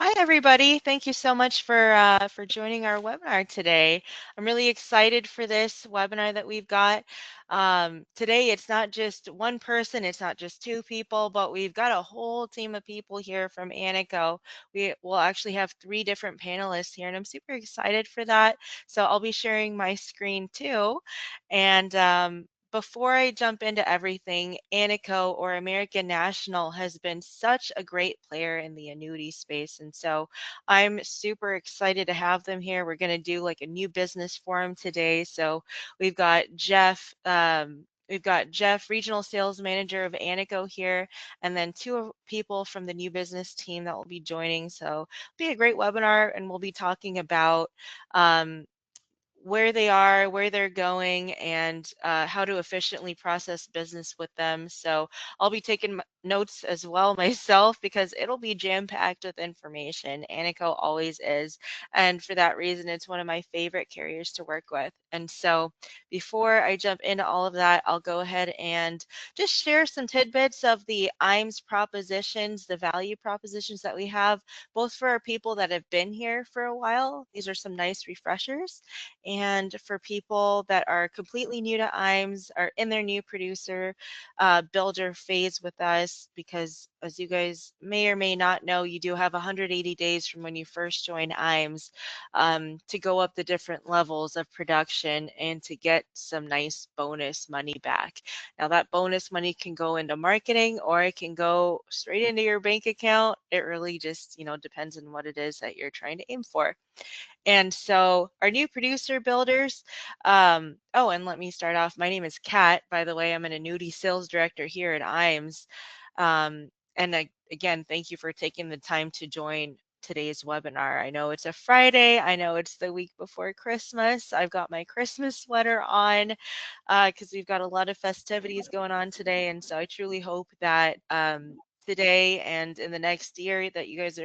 Hi, everybody. Thank you so much for joining our webinar today. I'm really excited for this webinar that we've got. Today, it's not just one person, it's not just two people, but we've got a whole team of people here from ANICO. We will actually have three different panelists here, and I'm super excited for that. So I'll be sharing my screen too. And before I jump into everything, ANICO or American National has been such a great player in the annuity space. And so I'm super excited to have them here. We're going to do like a new business forum today. So we've got Jeff. We've got Jeff, Regional Sales Manager of ANICO here, and then two people from the new business team that will be joining. So it'll be a great webinar, and we'll be talking about um, where they are, where they're going, and how to efficiently process business with them. So I'll be taking notes as well myself because it'll be jam-packed with information. ANICO always is. And for that reason, it's one of my favorite carriers to work with. And so before I jump into all of that, I'll go ahead and just share some tidbits of the IMES propositions, the value propositions that we have, both for our people that have been here for a while. These are some nice refreshers, and for people that are completely new to IMES, are in their new producer builder phase with us, because as you guys may or may not know, you do have 180 days from when you first join IMES to go up the different levels of production and to get some nice bonus money back. Now that bonus money can go into marketing or it can go straight into your bank account. It really just, depends on what it is that you're trying to aim for. And so our new producer builders, oh, and let me start off. My name is Kat, by the way. I'm an annuity sales director here at IMES. Again, thank you for taking the time to join today's webinar. I know it's a Friday. I know it's the week before Christmas. I've got my Christmas sweater on because we've got a lot of festivities going on today. And so I truly hope that today and in the next year that you guys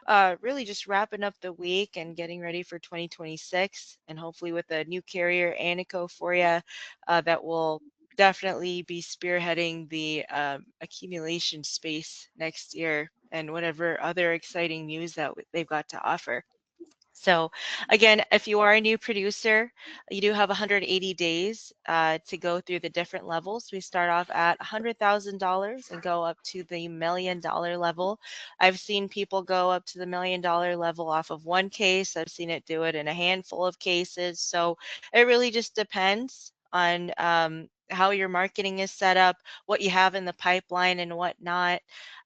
are really just wrapping up the week and getting ready for 2026, and hopefully with a new carrier, ANICO, for you that will definitely be spearheading the accumulation space next year and whatever other exciting news that they've got to offer. So again, if you are a new producer, you do have 180 days to go through the different levels. We start off at $100,000 and go up to the $1 million level. I've seen people go up to the $1 million level off of one case. I've seen it do it in a handful of cases. So it really just depends on how your marketing is set up, what you have in the pipeline and whatnot.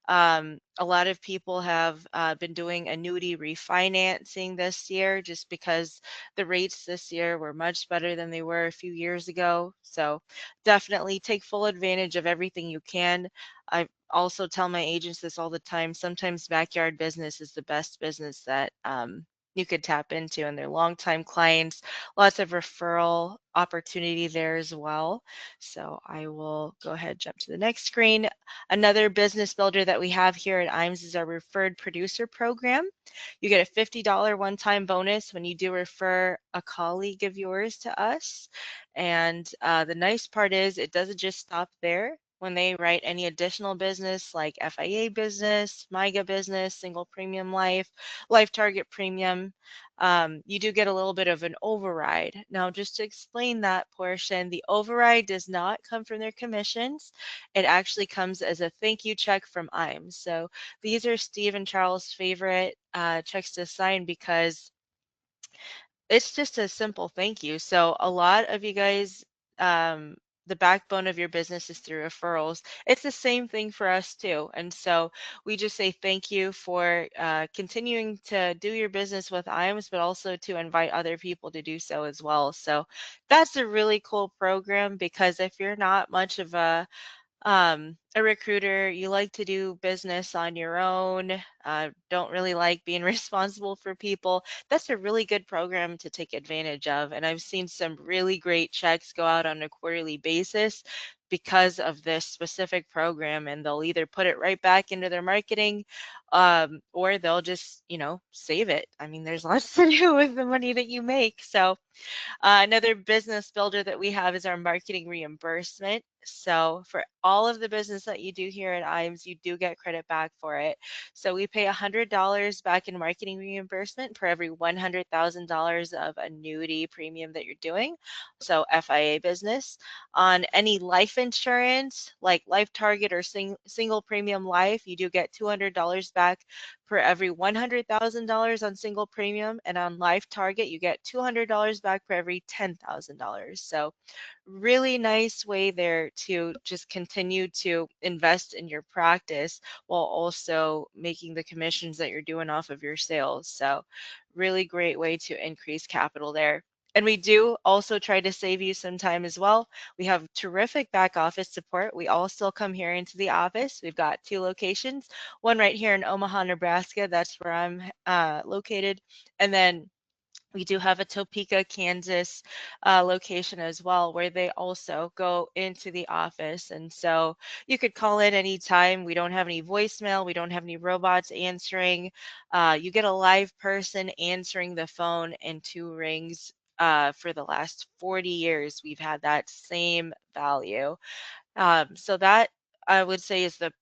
A lot of people have been doing annuity refinancing this year just because the rates this year were much better than they were a few years ago. So definitely take full advantage of everything you can. I also tell my agents this all the time. Sometimes backyard business is the best business that you could tap into, and they're longtime clients. Lots of referral opportunity there as well. So I will go ahead and jump to the next screen. Another business builder that we have here at IMES is our referred producer program. You get a $50 one-time bonus when you do refer a colleague of yours to us. And the nice part is it doesn't just stop there. When they write any additional business like FIA business, MIGA business, single premium life, life target premium, you do get a little bit of an override. Now, just to explain that portion, the override does not come from their commissions. It actually comes as a thank you check from IMES. So these are Steve and Charles' favorite checks to sign because it's just a simple thank you. So a lot of you guys, the backbone of your business is through referrals. It's the same thing for us too. And so we just say thank you for continuing to do your business with IMES, but also to invite other people to do so as well. So that's a really cool program, because if you're not much of a recruiter, you like to do business on your own, don't really like being responsible for people, that's a really good program to take advantage of. And I've seen some really great checks go out on a quarterly basis because of this specific program, and they'll either put it right back into their marketing, or they'll just, save it. I mean, there's lots to do with the money that you make. So another business builder that we have is our marketing reimbursement. So for all of the business that you do here at IAMS, you do get credit back for it. So we pay $100 back in marketing reimbursement for every $100,000 of annuity premium that you're doing. So FIA business. On any life insurance, like Life Target or single premium life, you do get $200 back for every $100,000 on single premium, and on Life Target, you get $200 back for every $10,000. So really nice way there to just continue to invest in your practice while also making the commissions that you're doing off of your sales. So really great way to increase capital there. And we do also try to save you some time as well. We have terrific back office support. We all still come here into the office. We've got 2 locations, one right here in Omaha, Nebraska. That's where I'm located. And then we do have a Topeka, Kansas location as well, where they also go into the office. And so you could call in anytime. We don't have any voicemail. We don't have any robots answering. You get a live person answering the phone in 2 rings. For the last 40 years, we've had that same value. So that I would say is the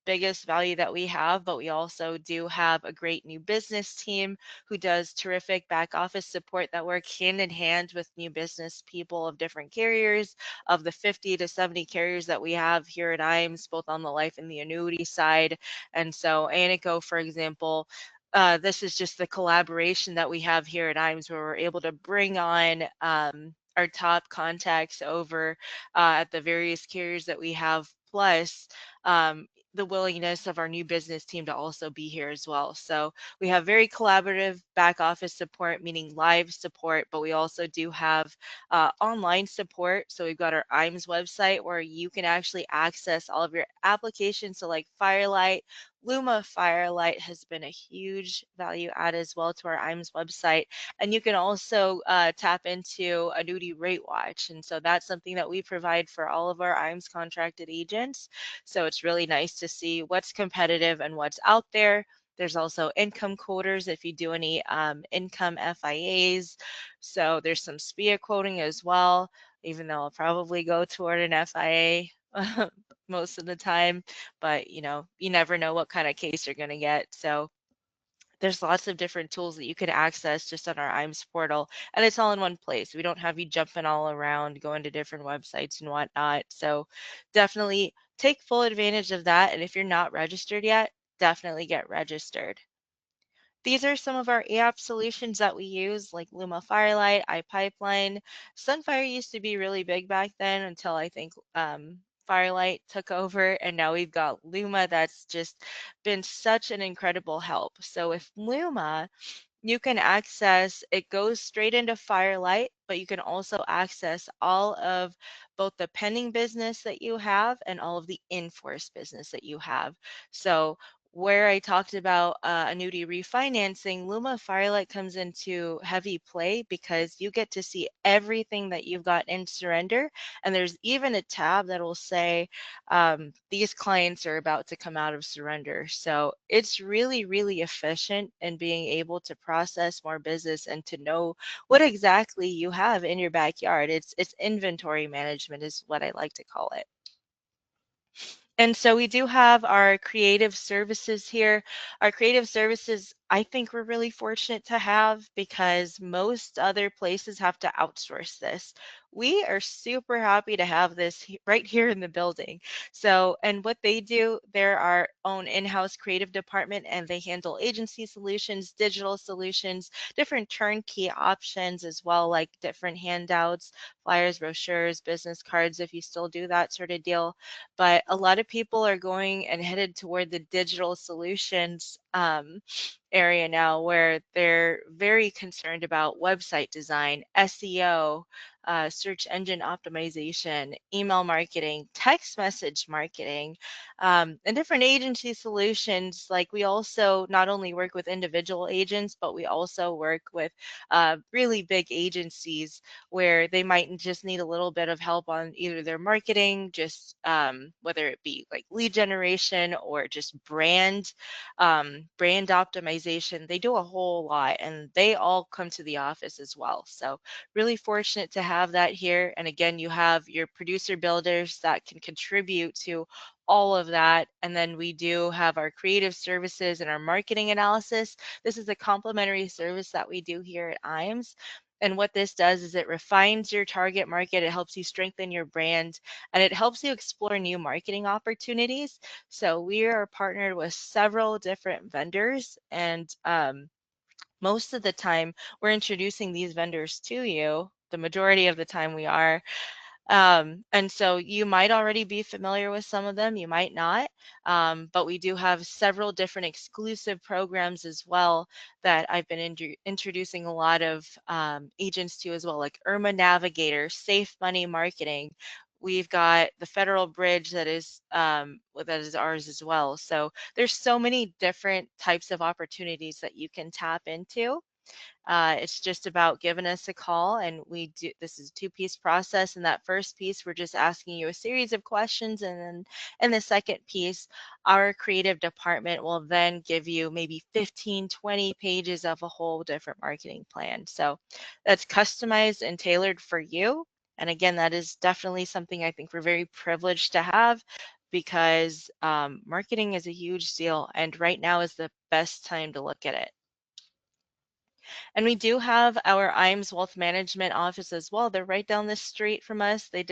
biggest value that we have, but we also do have a great new business team who does terrific back office support that work hand in hand with new business people of different carriers. Of the 50 to 70 carriers that we have here at IAMS, both on the life and the annuity side. And so ANICO, for example, this is just the collaboration that we have here at IAMS, where we're able to bring on our top contacts over at the various carriers that we have, plus the willingness of our new business team to also be here as well. So we have very collaborative back office support, meaning live support, but we also do have online support. So we've got our IAMS website where you can actually access all of your applications. So like Firelight, Luma Firelight has been a huge value add as well to our IAMS website. And you can also tap into Annuity Rate Watch. And so that's something that we provide for all of our IAMS contracted agents. So it's really nice to see what's competitive and what's out there. There's also income quoters if you do any income FIAs. So there's some SPIA quoting as well, even though I'll probably go toward an FIA most of the time. But, you never know what kind of case you're going to get. So there's lots of different tools that you can access just on our IAMS portal, and it's all in one place. We don't have you jumping all around, going to different websites and whatnot. So definitely take full advantage of that. And if you're not registered yet, definitely get registered. These are some of our app solutions that we use, like Luma Firelight, iPipeline. Sunfire used to be really big back then until I think Firelight took over, and now we've got Luma that's just been such an incredible help. So with Luma, you can access, it goes straight into Firelight, but you can also access all of both the pending business that you have and all of the in-force business that you have. So where I talked about annuity refinancing, Luma Firelight comes into heavy play because you get to see everything that you've got in surrender. And there's even a tab that will say, these clients are about to come out of surrender. So it's really, really efficient in being able to process more business and to know what exactly you have in your backyard. It's inventory management is what I like to call it. And so we do have our creative services here. Our creative services, I think we're really fortunate to have because most other places have to outsource this. We are super happy to have this right here in the building. So, and what they do, they're our own in-house creative department, and they handle agency solutions, digital solutions, different turnkey options as well, like different handouts, flyers, brochures, business cards, if you still do that sort of deal. But a lot of people are going and headed toward the digital solutions area now, where they're very concerned about website design, SEO, search engine optimization, email marketing, text message marketing, and different agency solutions. Like we also not only work with individual agents, but we also work with really big agencies where they might just need a little bit of help on either their marketing, just whether it be like lead generation or just brand optimization. They do a whole lot and they all come to the office as well. So really fortunate to have that here. And again, you have your producer builders that can contribute to all of that. And then we do have our creative services and our marketing analysis. This is a complimentary service that we do here at IAMS. And what this does is it refines your target market, it helps you strengthen your brand, and it helps you explore new marketing opportunities. So we are partnered with several different vendors, and most of the time we're introducing these vendors to you. The majority of the time we are. And so you might already be familiar with some of them, you might not, but we do have several different exclusive programs as well that I've been introducing a lot of agents to as well, like IRMA Navigator, Safe Money Marketing. We've got the Federal Bridge that is ours as well. So there's so many different types of opportunities that you can tap into. It's just about giving us a call, and we do. This is a two-piece process. In that first piece, we're just asking you a series of questions, and then in the second piece, our creative department will then give you maybe 15, 20 pages of a whole different marketing plan. So that's customized and tailored for you. And again, that is definitely something I think we're very privileged to have, because marketing is a huge deal, and right now is the best time to look at it. And we do have our IAMS Wealth Management office as well. They're right down the street from us. They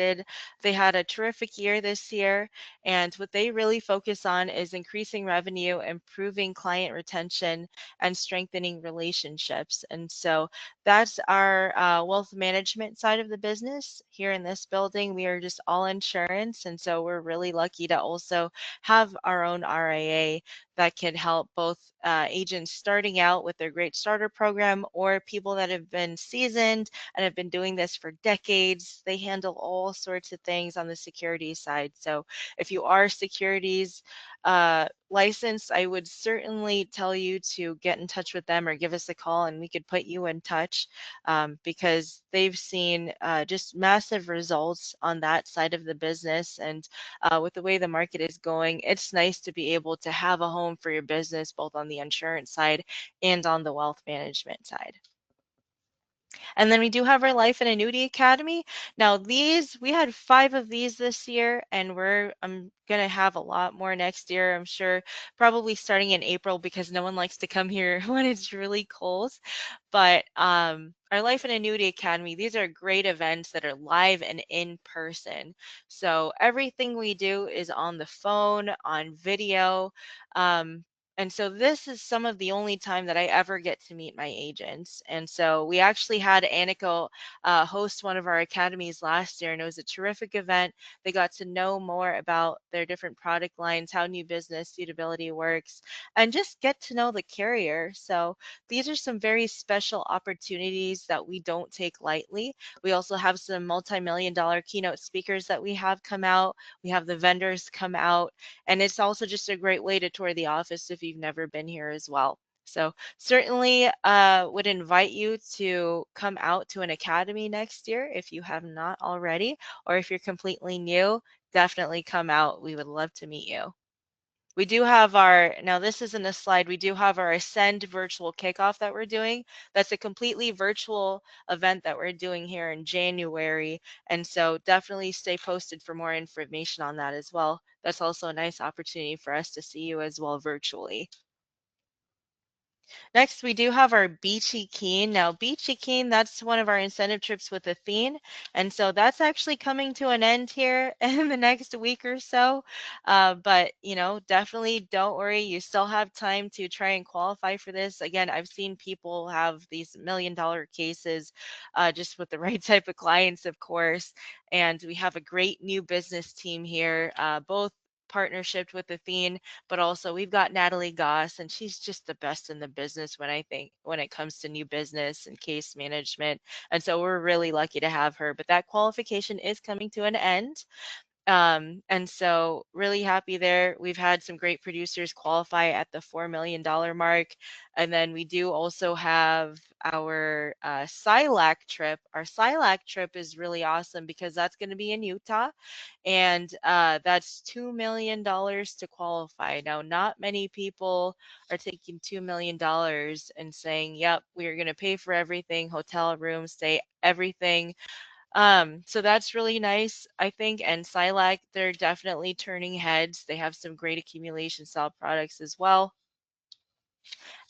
had a terrific year this year. And what they really focus on is increasing revenue, improving client retention, and strengthening relationships. And so that's our wealth management side of the business. Here in this building, we are just all insurance. And so we're really lucky to also have our own RIA that can help both agents starting out with their Great Starter program or people that have been seasoned and have been doing this for decades. They handle all sorts of things on the securities side. So if you are securities licensed, I would certainly tell you to get in touch with them or give us a call and we could put you in touch, because they've seen just massive results on that side of the business. And with the way the market is going, it's nice to be able to have a home for your business, both on the insurance side and on the wealth management side. And then we do have our Life and Annuity Academy. Now we had 5 of these this year, and I'm gonna have a lot more next year, I'm sure, probably starting in April, because no one likes to come here when it's really cold. But our Life and Annuity Academy, these are great events that are live and in person. So everything we do is on the phone, on video. Um, and so this is some of the only time that I ever get to meet my agents. And so we actually had ANICO host one of our academies last year, and it was a terrific event. They got to know more about their different product lines, how new business suitability works, and just get to know the carrier. So these are some very special opportunities that we don't take lightly. We also have some multi-million dollar keynote speakers that we have come out. We have the vendors come out, and it's also just a great way to tour the office if you've never been here as well. So certainly would invite you to come out to an academy next year if you have not already, or if you're completely new, definitely come out. We would love to meet you. We do have now this isn't a slide, we do have our Ascend virtual kickoff that we're doing. That's a completely virtual event that we're doing here in January. And so definitely stay posted for more information on that as well. That's also a nice opportunity for us to see you as well virtually. Next, we do have our Beachy Keen. Now, Beachy Keen, that's one of our incentive trips with Athene. And so that's actually coming to an end here in the next week or so. But, definitely don't worry. You still have time to try and qualify for this. Again, I've seen people have these $1 million cases just with the right type of clients, of course. And we have a great new business team here, both partnership with Athene, but also we've got Natalie Goss, and she's just the best in the business when it comes to new business and case management. And so we're really lucky to have her. But that qualification is coming to an end. And so really happy there. We've had some great producers qualify at the $4 million mark. And then we do also have our SILAC trip. Our SILAC trip is really awesome because that's going to be in Utah. And that's $2 million to qualify. Now, not many people are taking $2 million and saying, yep, we're going to pay for everything, hotel room, stay, everything. So that's really nice, I think. And Silac, they're definitely turning heads. They have some great accumulation style products as well.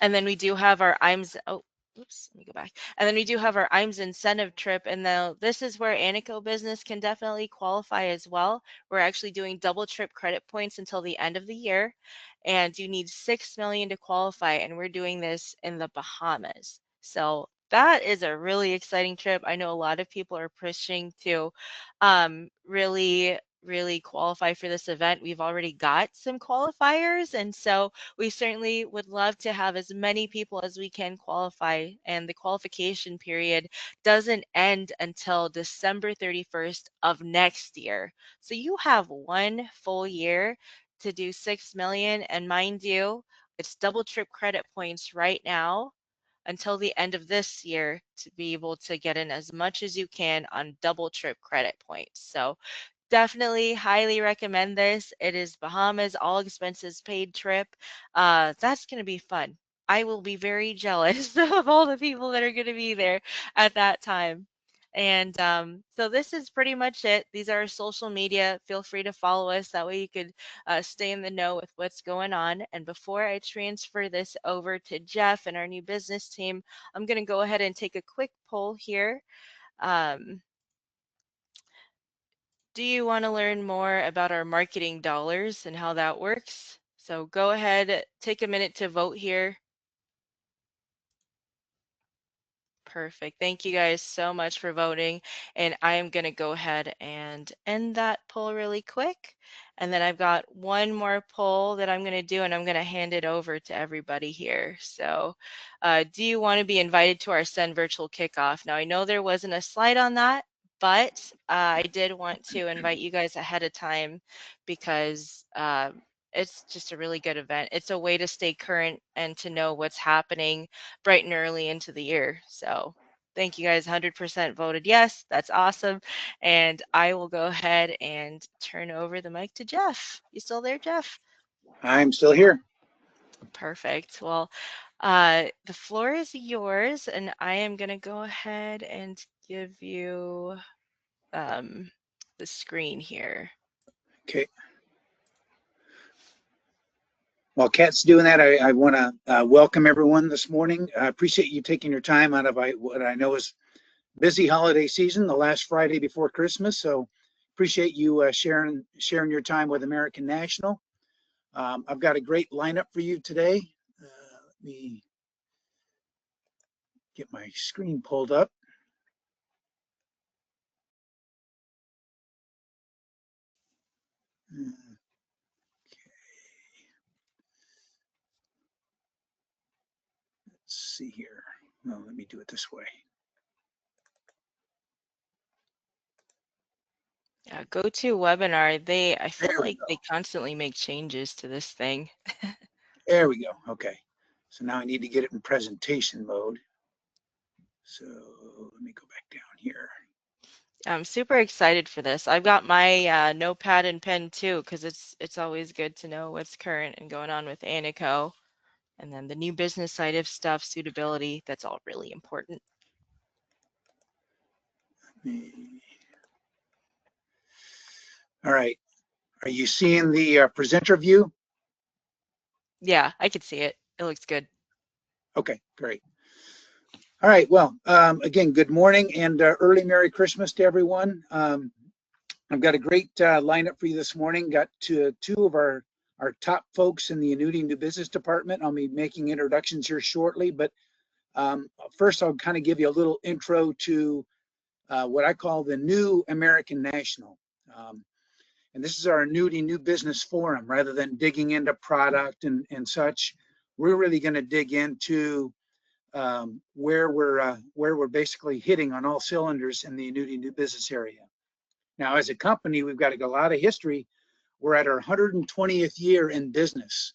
And then we do have our IMS. Oh, oops, let me go back. And then we do have our IMS incentive trip. And now this is where ANICO business can definitely qualify as well. We're actually doing double trip credit points until the end of the year. And you need 6 million to qualify. And we're doing this in the Bahamas. So that is a really exciting trip. I know a lot of people are pushing to really qualify for this event. We've already got some qualifiers. And so we certainly would love to have as many people as we can qualify, and the qualification period doesn't end until December 31st of next year. So you have 1 full year to do 6 million, and mind you, it's double trip credit points right now until the end of this year to be able to get in as much as you can on double trip credit points. So definitely highly recommend this. It is Bahamas, all expenses paid trip. That's going to be fun. I will be very jealous of all the people that are going to be there at that time. And so this is pretty much it. These are our social media. Feel free to follow us. That way you could stay in the know with what's going on. And before I transfer this over to Jeff and our new business team, I'm going to go ahead and take a quick poll here. Do you want to learn more about our marketing dollars and how that works? So go ahead, take a minute to vote here. Perfect. Thank you guys so much for voting. And I am going to go ahead and end that poll really quick. And then I've got one more poll that I'm going to do, and I'm going to hand it over to everybody here. So do you want to be invited to our Send Virtual Kickoff? Now, I know there wasn't a slide on that, but I did want to invite you guys ahead of time because it's just a really good event. It's a way to stay current and to know what's happening bright and early into the year. So thank you guys. 100% voted yes. That's awesome. And I will go ahead and turn over the mic to Jeff. You still there, Jeff? I'm still here. Perfect. Well, the floor is yours, and I am going to go ahead and give you the screen here. Okay. While Kat's doing that, I want to welcome everyone this morning. I appreciate you taking your time out of what I know is busy holiday season, the last Friday before Christmas. So appreciate you sharing your time with American National. I've got a great lineup for you today. Let me get my screen pulled up. Okay. Let's see here. No, let me do it this way. Yeah, GoToWebinar, I feel like they constantly make changes to this thing. There we go. Okay. So now I need to get it in presentation mode. So let me go back down here. I'm super excited for this. I've got my notepad and pen too, because it's always good to know what's current and going on with ANICO. And then the new business side of stuff, suitability, that's all really important. All right. Are you seeing the presenter view? Yeah, I could see it. It looks good. Okay, great. All right. Well, again, good morning and early Merry Christmas to everyone. I've got a great lineup for you this morning. Got two of our top folks in the Annuity New Business Department. I'll be making introductions here shortly, but first I'll kind of give you a little intro to what I call the new American National. And this is our Annuity New Business Forum. Rather than digging into product and such, we're really going to dig into where we're basically hitting on all cylinders in the annuity new business area. Now, as a company, we've got a lot of history. We're at our 120th year in business.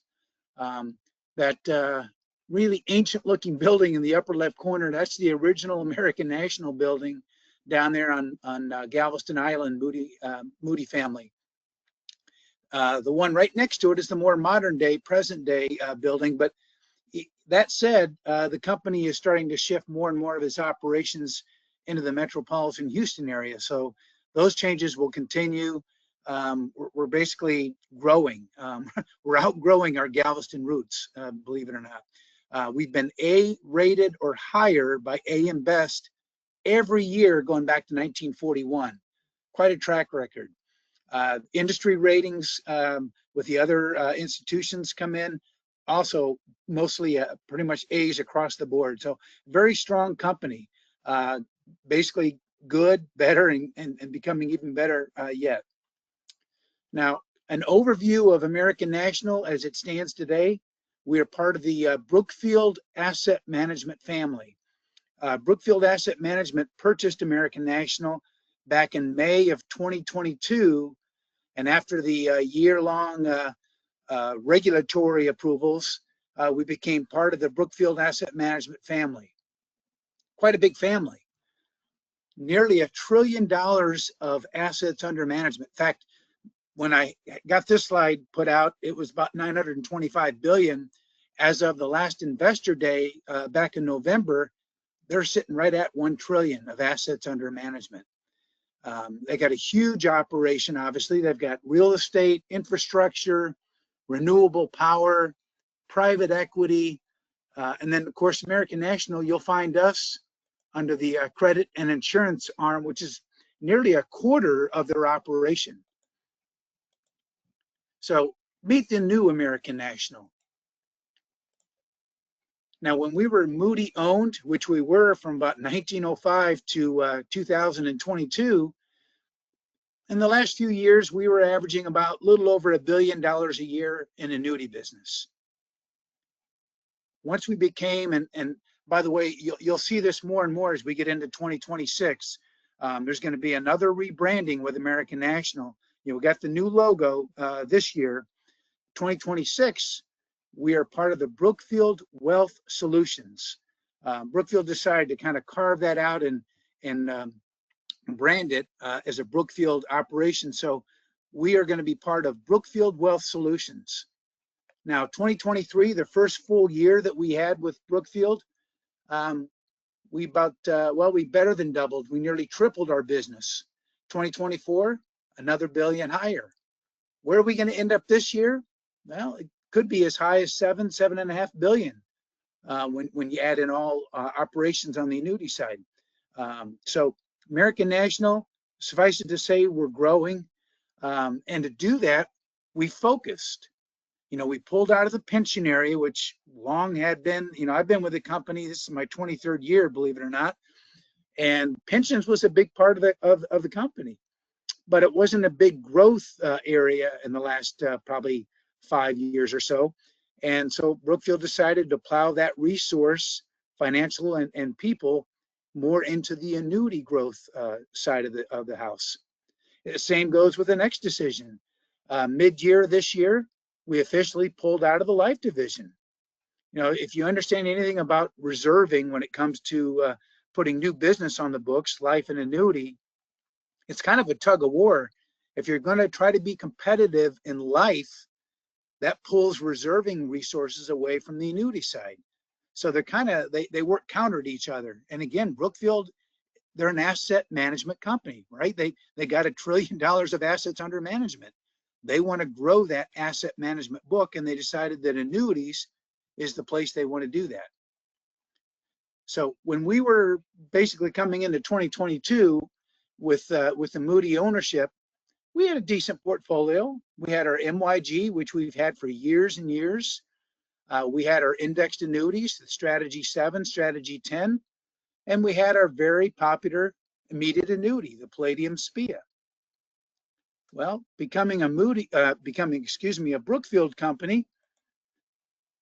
That really ancient-looking building in the upper left corner, that's the original American National building down there on Galveston Island, Moody family. The one right next to it is the more modern day, present day building. But that said, the company is starting to shift more and more of its operations into the metropolitan Houston area. So those changes will continue. We're basically growing. We're outgrowing our Galveston roots, believe it or not. We've been A rated or higher by AM Best every year going back to 1941. Quite a track record. Industry ratings with the other institutions come in, also mostly pretty much A's across the board. So very strong company, basically good, better, and becoming even better yet. Now, an overview of American National as it stands today. We are part of the Brookfield Asset Management family. Brookfield Asset Management purchased American National back in May of 2022. And after the year-long regulatory approvals, we became part of the Brookfield Asset Management family. Quite a big family. Nearly $1 trillion of assets under management. In fact, when I got this slide put out, it was about 925 billion. As of the last investor day back in November, they're sitting right at 1 trillion of assets under management. They got a huge operation, obviously. They've got real estate, infrastructure, renewable power, private equity, and then, of course, American National, you'll find us under the credit and insurance arm, which is nearly a quarter of their operation. So meet the new American National. Now, when we were Moody owned, which we were from about 1905 to 2022, in the last few years, we were averaging about a little over $1 billion a year in annuity business. Once we became, and by the way, you'll see this more and more as we get into 2026. There's going to be another rebranding with American National. You know, we got the new logo this year. 2026, we are part of the Brookfield Wealth Solutions. Brookfield decided to kind of carve that out and brand it as a Brookfield operation. So we are going to be part of Brookfield Wealth Solutions. Now, 2023, the first full year that we had with Brookfield, we better than doubled. We nearly tripled our business. 2024, another $1 billion higher. Where are we going to end up this year? Well, it could be as high as $7.5 billion when you add in all operations on the annuity side. So American National, suffice it to say, we're growing. And to do that, we focused. You know, we pulled out of the pension area, which long had been, you know, I've been with the company, this is my 23rd year, believe it or not. And pensions was a big part of the company, but it wasn't a big growth area in the last probably 5 years or so. And so Brookfield decided to plow that resource, financial and people, more into the annuity growth side of the house. The same goes with the next decision. Mid-year this year, we officially pulled out of the life division. You know, if you understand anything about reserving when it comes to putting new business on the books, life and annuity, it's kind of a tug of war. If you're going to try to be competitive in life, that pulls reserving resources away from the annuity side. So they're kind of, they work counter to each other. And again, Brookfield, they're an asset management company, right? They got $1 trillion of assets under management. They want to grow that asset management book, and they decided that annuities is the place they want to do that. So when we were basically coming into 2022 with the Moody ownership, we had a decent portfolio. We had our MYG, which we've had for years and years. We had our indexed annuities, the Strategy 7, Strategy 10, and we had our very popular immediate annuity, the Palladium SPIA. Well, becoming a Brookfield company,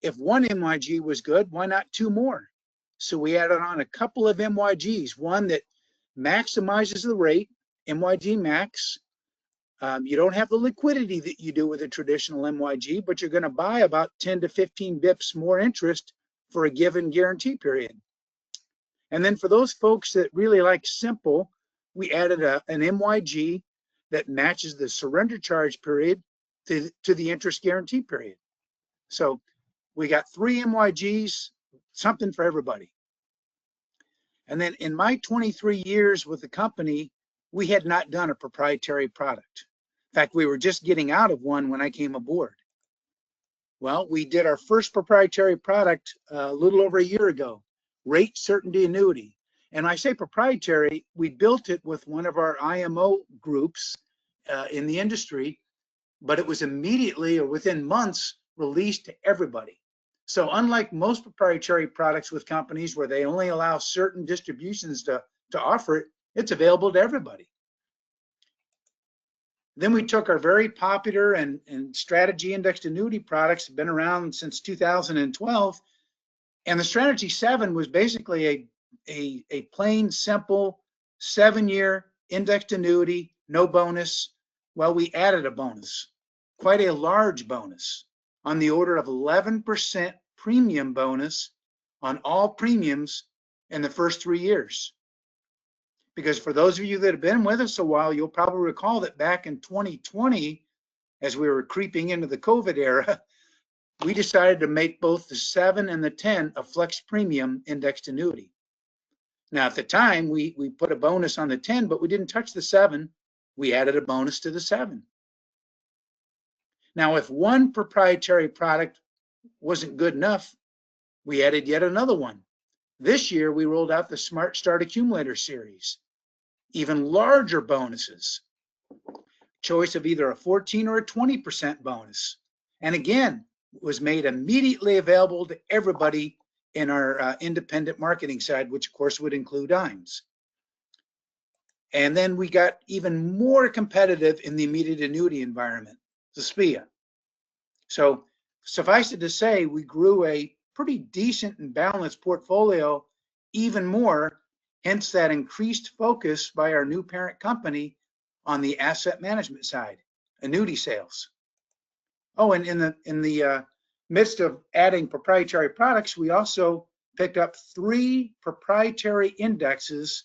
if one MYG was good, why not two more? So we added on a couple of MYGs, one that maximizes the rate, MYG max. You don't have the liquidity that you do with a traditional MYG, but you're going to buy about 10 to 15 bips more interest for a given guarantee period. And then for those folks that really like simple, we added an MYG that matches the surrender charge period to the interest guarantee period. So we got 3 MYGs, something for everybody. And then in my 23 years with the company, we had not done a proprietary product. In fact, we were just getting out of one when I came aboard. Well, we did our first proprietary product a little over a year ago, Rate Certainty Annuity. And I say proprietary, we built it with one of our IMO groups in the industry, but it was immediately or within months released to everybody. So unlike most proprietary products with companies where they only allow certain distributions to offer it, it's available to everybody. Then we took our very popular and strategy indexed annuity products, been around since 2012, and the Strategy 7 was basically a plain, simple 7-year indexed annuity, no bonus. Well, we added a bonus, quite a large bonus, on the order of 11% premium bonus on all premiums in the first 3 years. Because for those of you that have been with us a while, you'll probably recall that back in 2020, as we were creeping into the COVID era, we decided to make both the 7 and the 10 a flex premium indexed annuity. Now, at the time, we put a bonus on the 10, but we didn't touch the 7. We added a bonus to the 7. Now, if one proprietary product wasn't good enough, we added yet another one. This year, we rolled out the Smart Start Accumulator series. Even larger bonuses, choice of either a 14 or a 20% bonus. And again, was made immediately available to everybody in our independent marketing side, which of course would include IMES. And then we got even more competitive in the immediate annuity environment, the SPIA. So suffice it to say, we grew a pretty decent and balanced portfolio even more, hence that increased focus by our new parent company on the asset management side, annuity sales. Oh, and in the midst of adding proprietary products, we also picked up 3 proprietary indexes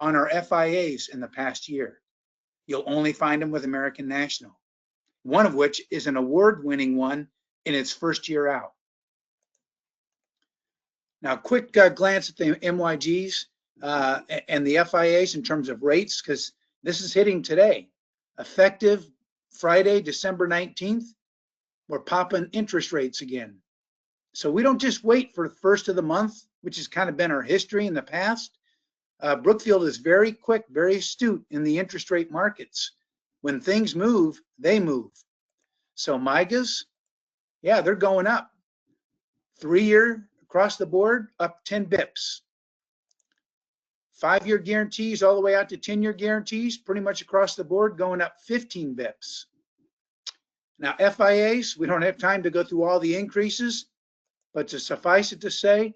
on our FIAs in the past year. You'll only find them with American National, one of which is an award-winning one in its first year out. Now, quick glance at the MYGs and the FIAs in terms of rates, because this is hitting today. Effective Friday, December 19th, we're popping interest rates again. So we don't just wait for the first of the month, which has kind of been our history in the past. Brookfield is very quick, very astute in the interest rate markets. When things move, they move. So MYGAs, yeah, they're going up. 3-year across the board, up 10 bips. 5-year guarantees all the way out to 10-year guarantees, pretty much across the board, going up 15 bips. Now, FIAs, we don't have time to go through all the increases, but to suffice it to say,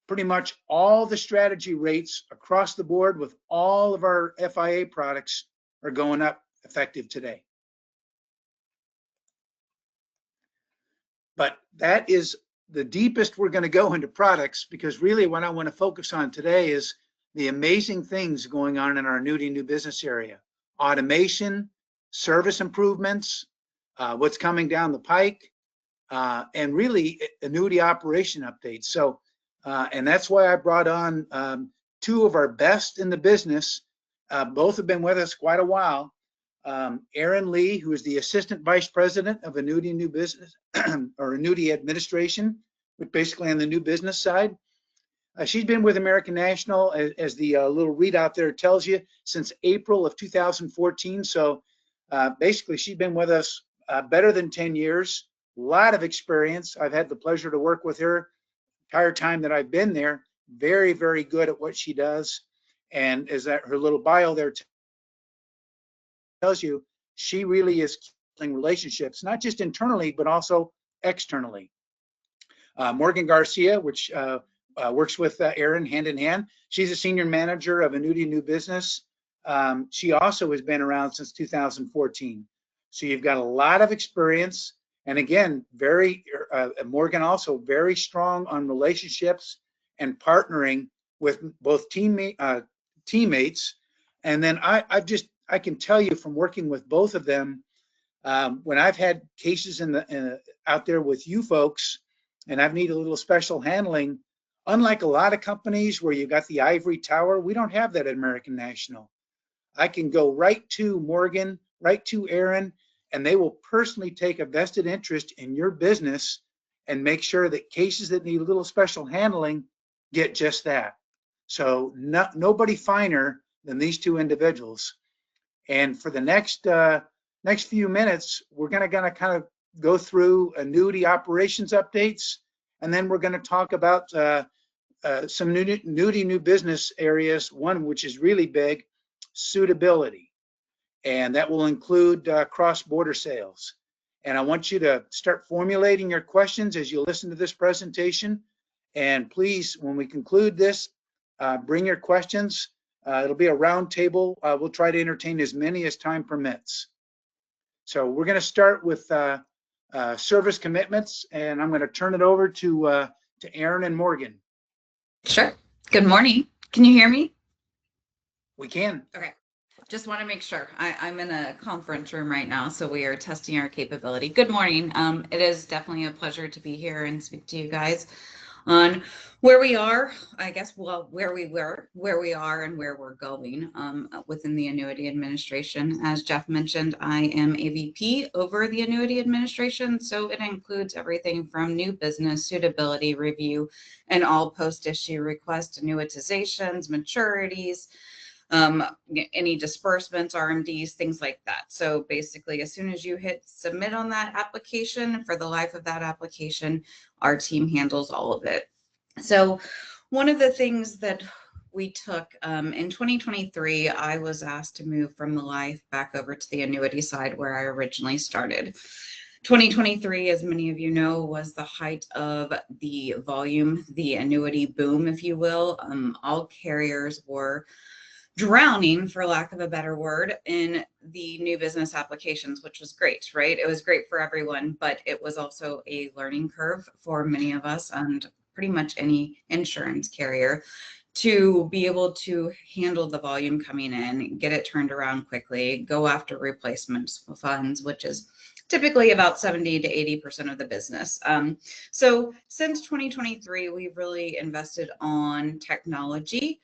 pretty much all the strategy rates across the board with all of our FIA products are going up effective today. But that is the deepest we're going to go into products, because really what I want to focus on today is the amazing things going on in our annuity new business area. Automation, service improvements, what's coming down the pike, and really annuity operation updates. So, and that's why I brought on 2 of our best in the business. Both have been with us quite a while. Erin Lee, who is the Assistant Vice President of Annuity New Business, or Annuity Administration, but basically on the new business side. She's been with American National, as the little readout there tells you, since April of 2014. So basically, she's been with us better than 10 years, a lot of experience. I've had the pleasure to work with her the entire time that I've been there. Very, very good at what she does. And as that her little bio there tells you, she really is building relationships, not just internally, but also externally. Morgan Garcia, which works with Aaron hand in hand. She's a senior manager of Annuity New Business. She also has been around since 2014. So you've got a lot of experience. And again, Morgan also very strong on relationships and partnering with both teammates. And then I can tell you from working with both of them, when I've had cases out there with you folks, and I've needed a little special handling, unlike a lot of companies where you got the ivory tower, we don't have that at American National. I can go right to Morgan, right to Aaron, and they will personally take a vested interest in your business and make sure that cases that need a little special handling get just that. So nobody finer than these two individuals. And for the next few minutes, we're going to kind of go through annuity operations updates, and then we're going to talk about some annuity new business areas, one which is really big, suitability. And that will include cross-border sales. And I want you to start formulating your questions as you listen to this presentation. And please, when we conclude this, bring your questions. It'll be a round table. We'll try to entertain as many as time permits. So we're going to start with service commitments, and I'm going to turn it over to Aaron and Morgan. Sure. Good morning. Can you hear me? We can. Okay. Just want to make sure. I'm in a conference room right now, so we are testing our capability. Good morning. It is definitely a pleasure to be here and speak to you guys on where we are, I guess, well, where we were, where we are, and where we're going within the annuity administration. As Jeff mentioned, I am a VP over the annuity administration, so it includes everything from new business, suitability review, and all post-issue request annuitizations, maturities, any disbursements, RMDs, things like that. So basically, as soon as you hit submit on that application, for the life of that application, our team handles all of it. So one of the things that we took in 2023, I was asked to move from the life back over to the annuity side where I originally started. 2023, as many of you know, was the height of the volume, the annuity boom, if you will. All carriers were drowning, for lack of a better word, in the new business applications, which was great, right? It was great for everyone, but it was also a learning curve for many of us and pretty much any insurance carrier to be able to handle the volume coming in, get it turned around quickly, go after replacement funds, which is typically about 70 to 80% of the business. So since 2023, we've really invested on technology,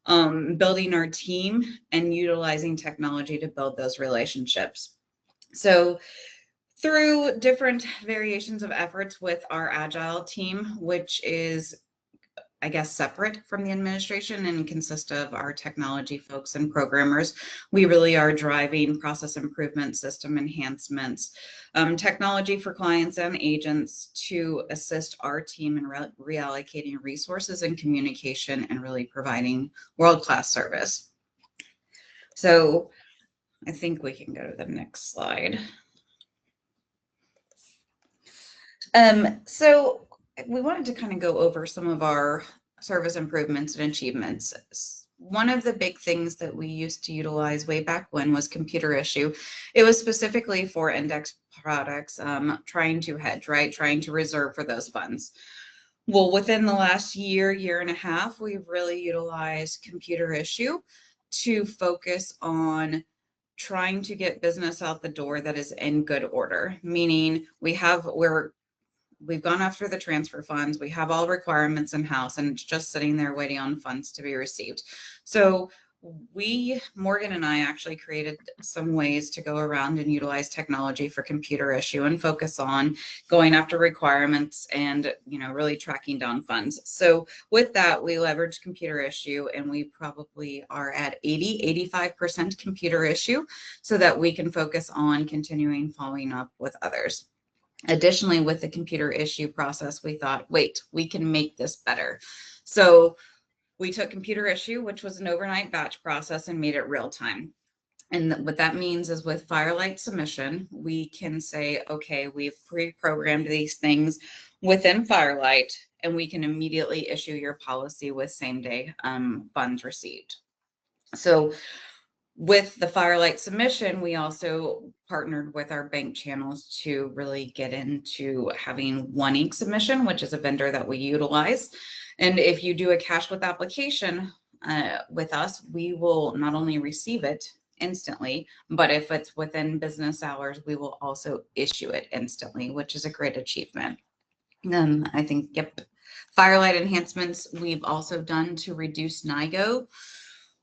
building our team and utilizing technology to build those relationships. So through different variations of efforts with our agile team, which is, I guess, separate from the administration and consists of our technology folks and programmers, we really are driving process improvement, system enhancements, technology for clients and agents to assist our team in reallocating resources and communication and really providing world-class service. So I think we can go to the next slide. So we wanted to kind of go over some of our service improvements and achievements. One of the big things that we used to utilize way back when was computer issue. It was specifically for index products, trying to hedge, right? Trying to reserve for those funds. Well, within the last year, year and a half, we've really utilized computer issue to focus on trying to get business out the door that is in good order, meaning we've gone after the transfer funds, we have all requirements in house, and it's just sitting there waiting on funds to be received. So Morgan and I actually created some ways to go around and utilize technology for computer issue and focus on going after requirements and, really tracking down funds. So with that, we leveraged computer issue, and we probably are at 85% computer issue so that we can focus on continuing following up with others. Additionally, with the computer issue process, we thought, wait, we can make this better. So we took computer issue, which was an overnight batch process, and made it real time. And what that means is with Firelight submission, we can say, okay, we've pre-programmed these things within Firelight, and we can immediately issue your policy with same-day funds received. So with the Firelight submission, we also partnered with our bank channels to really get into having One Ink submission, which is a vendor that we utilize. And if you do a cash with application with us, we will not only receive it instantly, but if it's within business hours, we will also issue it instantly, which is a great achievement. I think, yep, Firelight enhancements we've also done to reduce NIGO.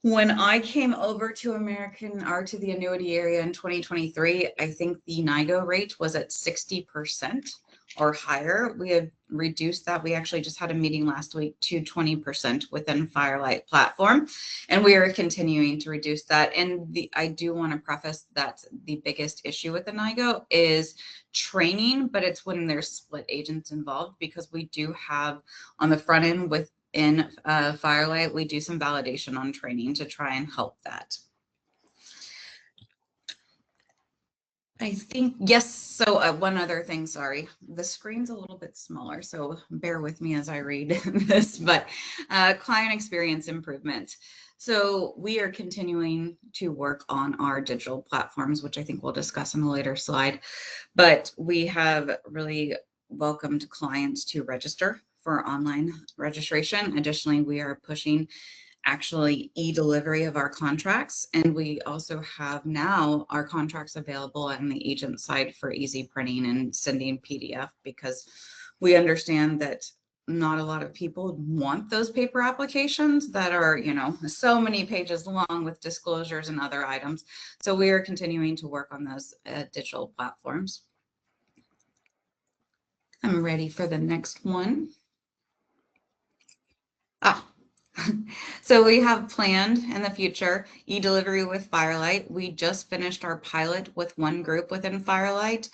When I came over to to the annuity area in 2023, I think the NIGO rate was at 60% or higher. We have reduced that. We actually just had a meeting last week to 20% within Firelight platform, and we are continuing to reduce that. And I do want to preface that the biggest issue with the NIGO is training, but it's when there's split agents involved, because we do have on the front end in Firelight, we do some validation on training to try and help that. I think, yes. So one other thing, sorry, the screen's a little bit smaller, so bear with me as I read this, but client experience improvement. So we are continuing to work on our digital platforms, which I think we'll discuss in a later slide, but we have really welcomed clients to register for online registration. Additionally, we are pushing actually e-delivery of our contracts, and we also have now our contracts available on the agent side for easy printing and sending PDF, because we understand that not a lot of people want those paper applications that are, you know, so many pages long with disclosures and other items. So we are continuing to work on those digital platforms. I'm ready for the next one. So we have planned in the future e-delivery with Firelight. We just finished our pilot with one group within Firelight.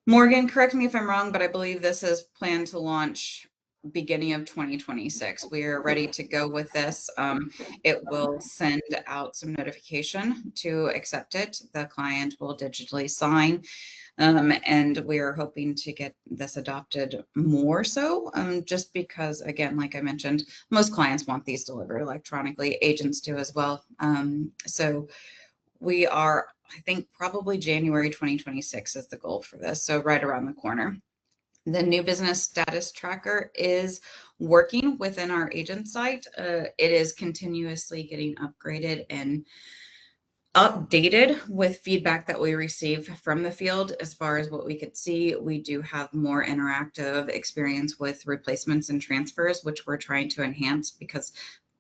Morgan, correct me if I'm wrong, but I believe this is planned to launch beginning of 2026. We are ready to go with this. It will send out some notification to accept it. The client will digitally sign. And we are hoping to get this adopted more so, just because, again, like I mentioned, most clients want these delivered electronically, agents do as well. So we are, I think, probably January 2026 is the goal for this, so right around the corner. The new business status tracker is working within our agent site. It is continuously getting upgraded and updated with feedback that we receive from the field. As far as what we could see, we do have more interactive experience with replacements and transfers, which we're trying to enhance, because,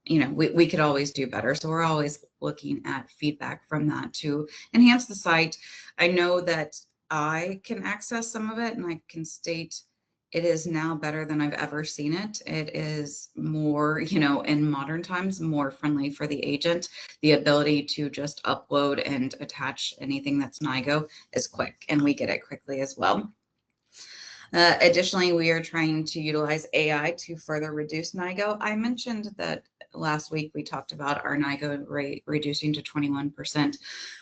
you know, we could always do better. So we're always looking at feedback from that to enhance the site. I know that I can access some of it, and I can state it is now better than I've ever seen it. It is more, you know, in modern times, more friendly for the agent. The ability to just upload and attach anything that's NIGO is quick, and we get it quickly as well. Additionally, we are trying to utilize AI to further reduce NIGO. I mentioned that last week we talked about our NIGO rate reducing to 21%.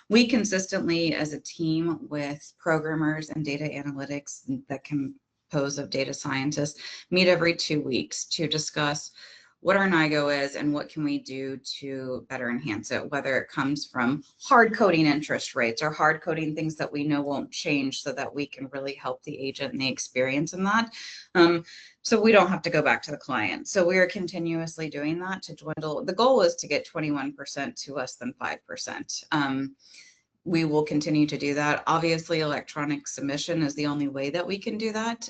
We consistently, as a team with programmers and data analytics that compose of data scientists, meet every 2 weeks to discuss what our NIGO is and what can we do to better enhance it, whether it comes from hard coding interest rates or hard coding things that we know won't change, so that we can really help the agent and the experience in that. So we don't have to go back to the client. So we are continuously doing that to dwindle. The goal is to get 21% to less than 5%. We will continue to do that. Obviously, electronic submission is the only way that we can do that.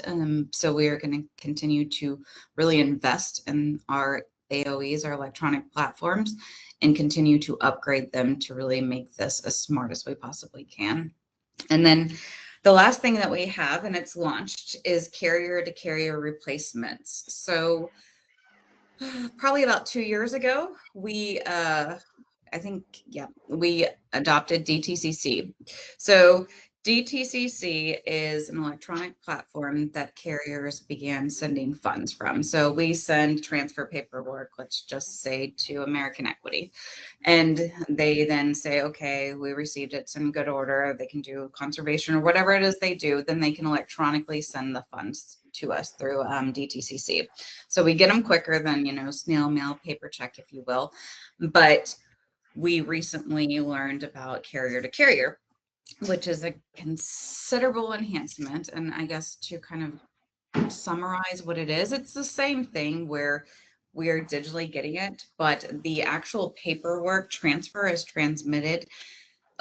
So we are going to continue to really invest in our AOEs, our electronic platforms, and continue to upgrade them to really make this as smart as we possibly can. And then the last thing that we have, and it's launched, is carrier to carrier replacements. So probably about 2 years ago, we I think, yeah, we adopted DTCC. So DTCC is an electronic platform that carriers began sending funds from. So we send transfer paperwork, let's just say to American Equity. And they then say, okay, we received it, it's in good order. They can do conservation or whatever it is they do. Then they can electronically send the funds to us through DTCC. So we get them quicker than, snail mail, paper check, if you will. But we recently learned about carrier to carrier, which is a considerable enhancement. And I guess to kind of summarize what it is, it's the same thing where we are digitally getting it, but the actual paperwork transfer is transmitted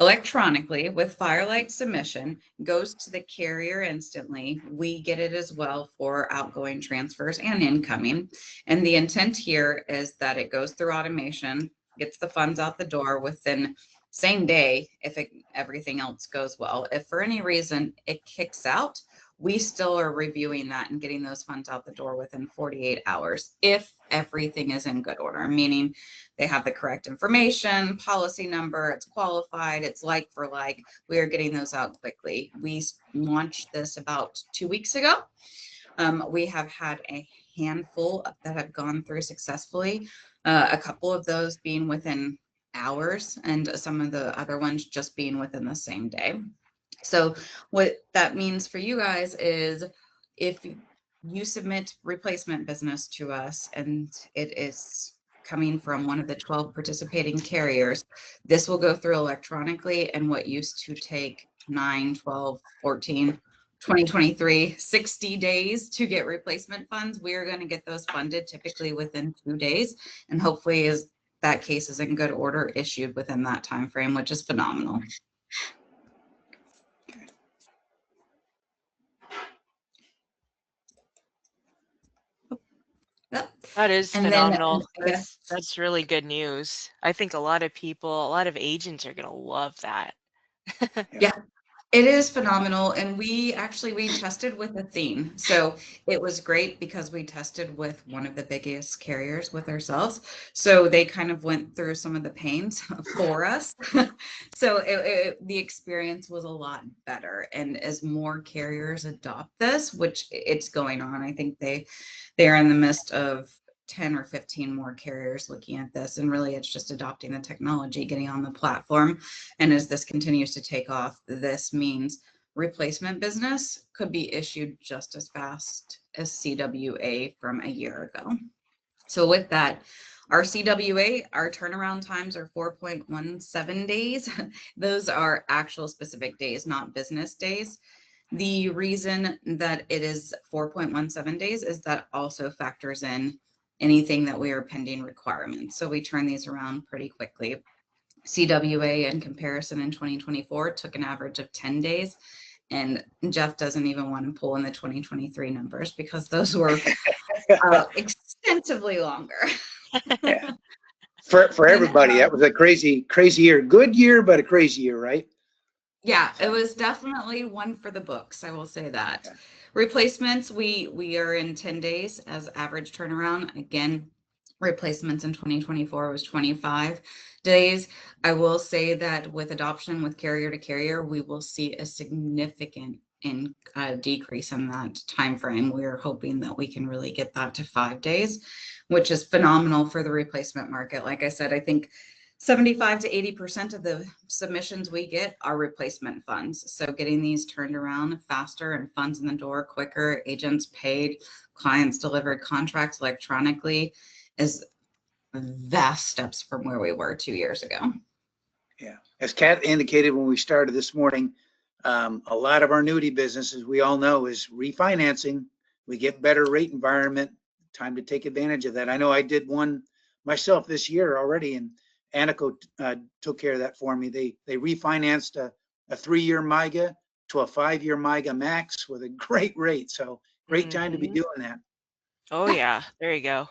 electronically with Firelight submission, goes to the carrier instantly. We get it as well for outgoing transfers and incoming. And the intent here is that it goes through automation, gets the funds out the door within same day if everything else goes well. If for any reason it kicks out, we still are reviewing that and getting those funds out the door within 48 hours if everything is in good order, meaning they have the correct information, policy number, it's qualified, it's like for like. We are getting those out quickly. We launched this about 2 weeks ago. We have had a handful that have gone through successfully, a couple of those being within hours and some of the other ones just being within the same day. So what that means for you guys is if you submit replacement business to us and it is coming from one of the 12 participating carriers, this will go through electronically, and what used to take 9, 12, 14, 2023, 60 days to get replacement funds, we are going to get those funded typically within 2 days, and hopefully is that case is in good order issued within that time frame, which is phenomenal. That is And then phenomenal. That's really good news. I think a lot of people, a lot of agents are going to love that. Yeah, it is phenomenal. And we tested with Athene. So it was great because we tested with one of the biggest carriers with ourselves. So they kind of went through some of the pains for us. So the experience was a lot better. And as more carriers adopt this, which it's going on, I think they are in the midst of 10 or 15 more carriers looking at this, and really it's just adopting the technology, getting on the platform. And as this continues to take off, this means replacement business could be issued just as fast as CWA from a year ago. So with that, our CWA, our turnaround times are 4.17 days. Those are actual specific days, not business days. The reason that it is 4.17 days is that also factors in anything that we are pending requirements. So we turn these around pretty quickly. CWA in comparison in 2024 took an average of 10 days. And Jeff doesn't even want to pull in the 2023 numbers because those were extensively longer. Yeah. For everybody, that was a crazy year. Good year, but a crazy year, right? Yeah, it was definitely one for the books. I will say that. Yeah. Replacements, we are in 10 days as average turnaround. Again, replacements in 2024 was 25 days. I will say that with adoption with carrier to carrier, we will see a significant decrease in that time frame. We are hoping that we can really get that to 5 days, which is phenomenal for the replacement market. Like I said, I think 75 to 80% of the submissions we get are replacement funds. So getting these turned around faster and funds in the door quicker, agents paid, clients delivered contracts electronically is vast steps from where we were 2 years ago. Yeah, as Kat indicated when we started this morning, a lot of our annuity business, as we all know, is refinancing. We get better rate environment, time to take advantage of that. I know I did one myself this year already, and ANICO took care of that for me. They refinanced a 3-year MIGA to a 5-year MIGA max with a great rate. So great time to be doing that. Oh yeah, there you go.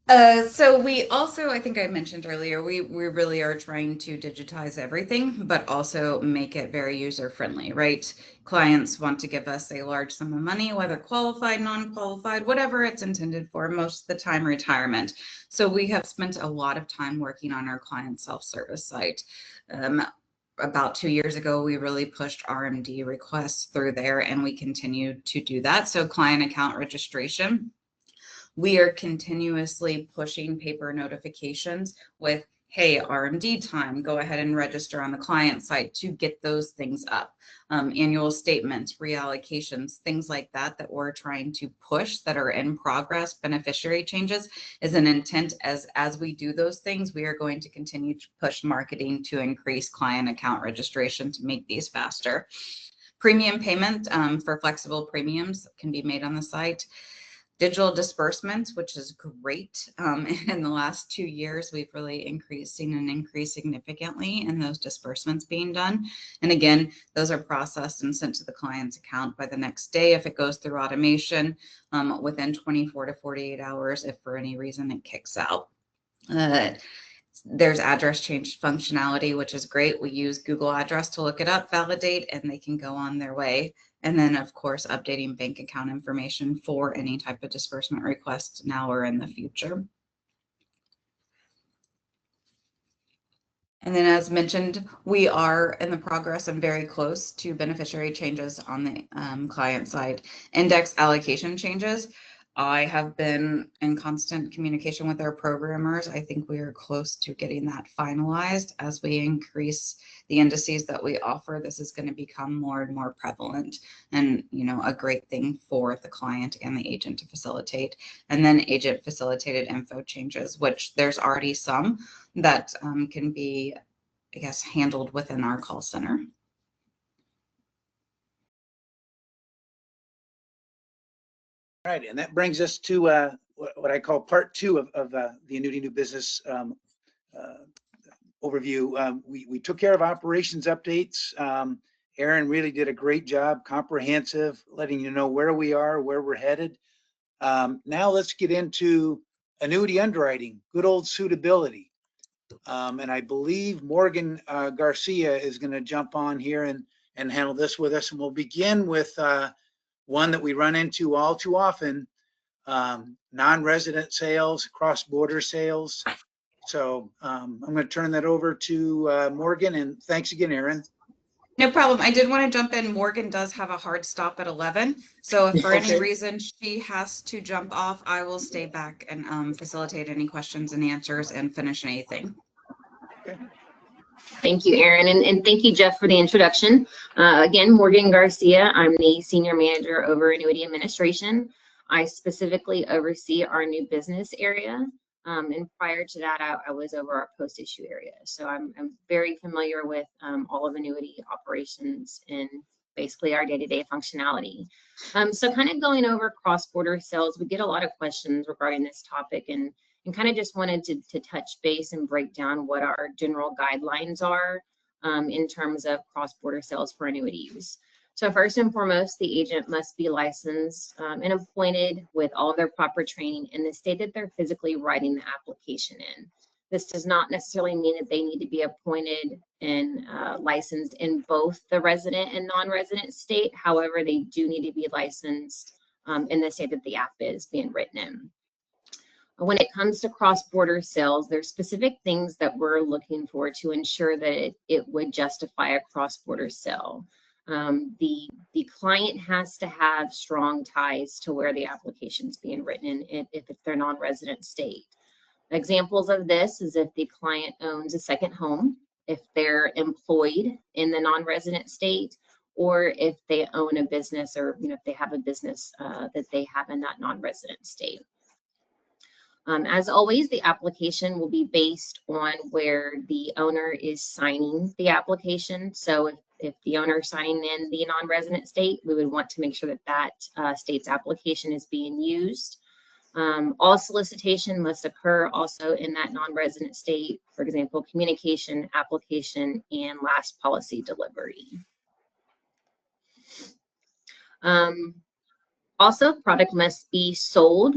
So we also, I think I mentioned earlier, we really are trying to digitize everything, but also make it very user friendly, right? Clients want to give us a large sum of money, whether qualified, non-qualified, whatever it's intended for, most of the time retirement. So we have spent a lot of time working on our client self-service site. About 2 years ago, we really pushed RMD requests through there, and we continue to do that. So client account registration, we are continuously pushing paper notifications with, hey, RMD time, go ahead and register on the client site to get those things up. Annual statements, reallocations, things like that we're trying to push that are in progress. Beneficiary changes is an intent. As we do those things, we are going to continue to push marketing to increase client account registration to make these faster. Premium payment for flexible premiums can be made on the site. Digital disbursements, which is great. In the last 2 years, we've really seen an increase significantly in those disbursements being done. And again, those are processed and sent to the client's account by the next day if it goes through automation, within 24 to 48 hours if for any reason it kicks out. There's address change functionality, which is great. We use Google address to look it up, validate, and they can go on their way. And then, of course, updating bank account information for any type of disbursement request now or in the future. And then, as mentioned, we are in the progress and very close to beneficiary changes on the client side. Index allocation changes. I have been in constant communication with our programmers. I think we are close to getting that finalized. As we increase the indices that we offer, this is going to become more and more prevalent, and a great thing for the client and the agent to facilitate. And then agent facilitated info changes, which there's already some that can be, I guess, handled within our call center. All right, and that brings us to what I call part 2 of the Annuity New Business overview. We took care of operations updates. Aaron really did a great job, comprehensive, letting you know where we are, where we're headed. Now let's get into annuity underwriting, good old suitability. And I believe Morgan Garcia is going to jump on here and handle this with us. And we'll begin with one that we run into all too often, non-resident sales, cross-border sales. So I'm going to turn that over to Morgan, and thanks again, Aaron. No problem. I did want to jump in. Morgan does have a hard stop at 11. So if for any reason she has to jump off, I will stay back and facilitate any questions and answers and finish anything. Okay. Thank you, Aaron, and thank you, Jeff, for the introduction. Again, Morgan Garcia. I'm the Senior Manager over Annuity Administration. I specifically oversee our new business area, and prior to that, I was over our post-issue area. So I'm very familiar with all of annuity operations and basically our day-to-day functionality. So kind of going over cross-border sales, we get a lot of questions regarding this topic, and kind of just wanted to touch base and break down what our general guidelines are in terms of cross-border sales for annuities. So first and foremost, the agent must be licensed and appointed with all of their proper training in the state that they're physically writing the application in. This does not necessarily mean that they need to be appointed and licensed in both the resident and non-resident state. However, they do need to be licensed in the state that the app is being written in. When it comes to cross-border sales, there's specific things that we're looking for to ensure that it would justify a cross-border sale. The client has to have strong ties to where the application is being written in if it's their non-resident state. Examples of this is if the client owns a second home, if they're employed in the non-resident state, or if they own a business, or if they have a business that they have in that non-resident state. As always, the application will be based on where the owner is signing the application. So if the owner is signing in the non-resident state, we would want to make sure that that state's application is being used. All solicitation must occur also in that non-resident state, for example, communication, application, and last policy delivery. Also, product must be sold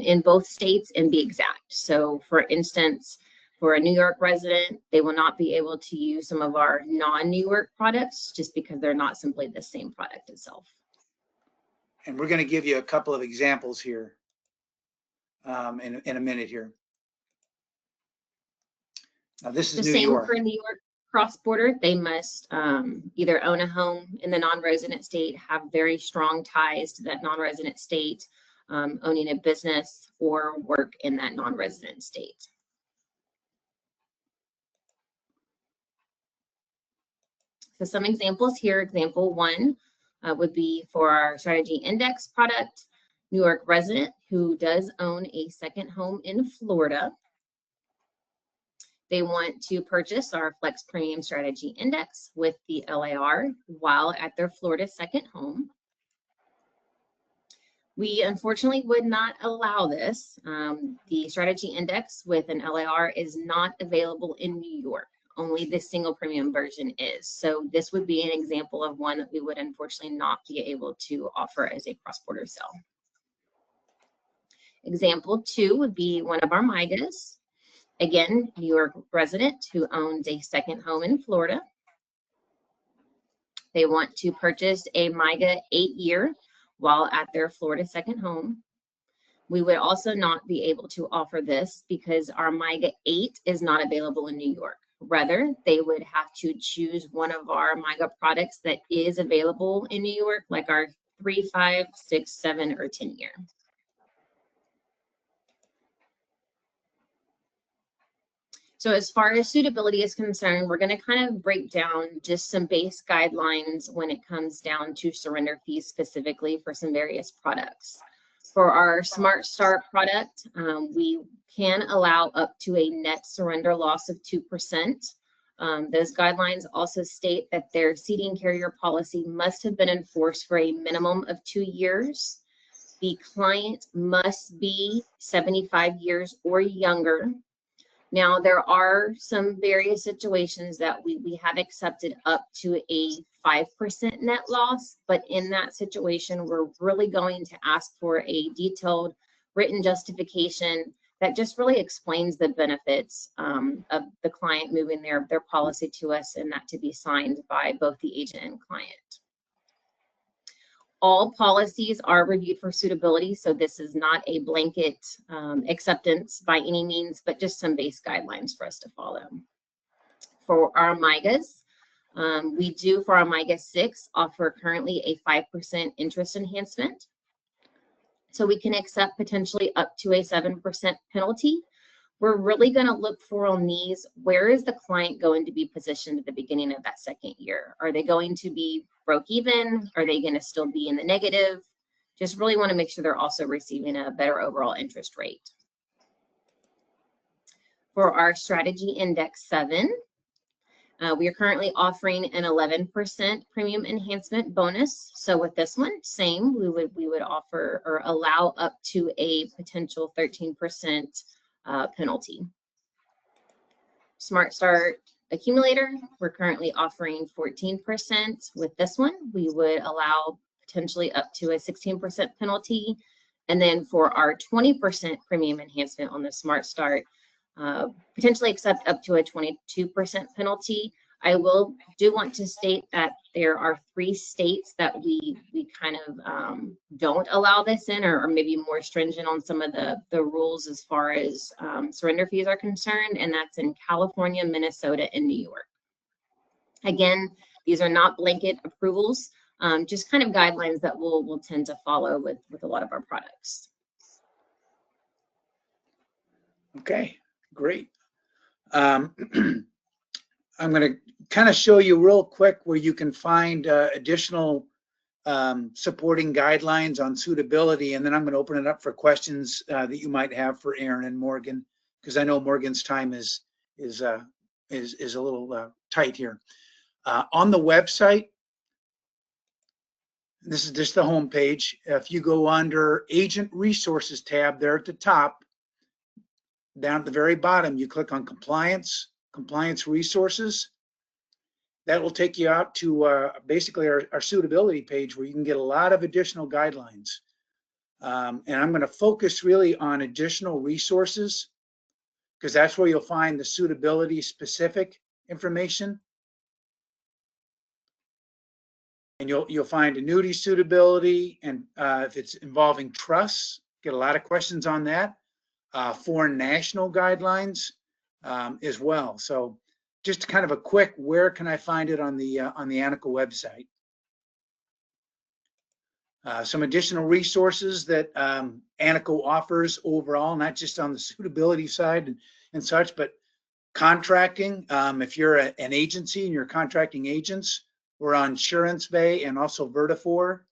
in both states and be exact. So for instance, for a New York resident, they will not be able to use some of our non-New York products just because they're not simply the same product itself. And we're going to give you a couple of examples here in a minute here. Now this is The New same York. for New York cross-border. They must either own a home in the non-resident state, have very strong ties to that non-resident state, owning a business, or work in that non-resident state. So some examples here. Example one would be for our strategy index product, New York resident who does own a second home in Florida. They want to purchase our Flex Premium Strategy Index with the LAR while at their Florida second home. We unfortunately would not allow this. The Strategy Index with an LAR is not available in New York. Only the single premium version is. So this would be an example of one that we would unfortunately not be able to offer as a cross-border sale. Example two would be one of our MIGAs. Again, New York resident who owns a second home in Florida. They want to purchase a MIGA 8-year while at their Florida second home. We would also not be able to offer this because our MIGA 8 is not available in New York. Rather, they would have to choose one of our MIGA products that is available in New York, like our 3, 5, 6, 7, or 10-year. So as far as suitability is concerned, we're going to kind of break down just some base guidelines when it comes down to surrender fees specifically for some various products. For our Smart Start product, we can allow up to a net surrender loss of 2%. Those guidelines also state that their seeding carrier policy must have been enforced for a minimum of 2 years. The client must be 75 years or younger. Now, there are some various situations that we have accepted up to a 5% net loss, but in that situation, we're really going to ask for a detailed written justification that just really explains the benefits of the client moving their policy to us, and that to be signed by both the agent and client. All policies are reviewed for suitability, so this is not a blanket acceptance by any means, but just some base guidelines for us to follow. For our MIGAs, we do for our MIGA 6 offer currently a 5% interest enhancement. So we can accept potentially up to a 7% penalty. We're really going to look for on these, where is the client going to be positioned at the beginning of that second year? Are they going to be broke even? Are they going to still be in the negative? Just really want to make sure they're also receiving a better overall interest rate. For our strategy index 7, we are currently offering an 11% premium enhancement bonus. So with this one, same, we would offer or allow up to a potential 13% penalty. Smart Start accumulator, we're currently offering 14%. With this one, we would allow potentially up to a 16% penalty. And then for our 20% premium enhancement on the Smart Start, potentially accept up to a 22% penalty. I do want to state that there are 3 states that we kind of don't allow this in, or maybe more stringent on some of the rules as far as surrender fees are concerned, and that's in California, Minnesota, and New York. Again, these are not blanket approvals, just kind of guidelines that we'll tend to follow with a lot of our products. Okay, great. I'm going to kind of show you real quick where you can find additional supporting guidelines on suitability, and then I'm going to open it up for questions that you might have for Aaron and Morgan, because I know Morgan's time is a little tight here. On the website, this is just the home page. If you go under Agent Resources tab there at the top, down at the very bottom, you click on Compliance Resources. That will take you out to basically our suitability page, where you can get a lot of additional guidelines. And I'm going to focus really on additional resources because that's where you'll find the suitability specific information. And you'll find annuity suitability, and if it's involving trusts, get a lot of questions on that. Foreign national guidelines as well. So just kind of a quick, where can I find it on the ANICO website? Some additional resources that ANICO offers overall, not just on the suitability side and such, but contracting. If you're an agency and you're contracting agents, we're on Insurance Bay and also Vertifor.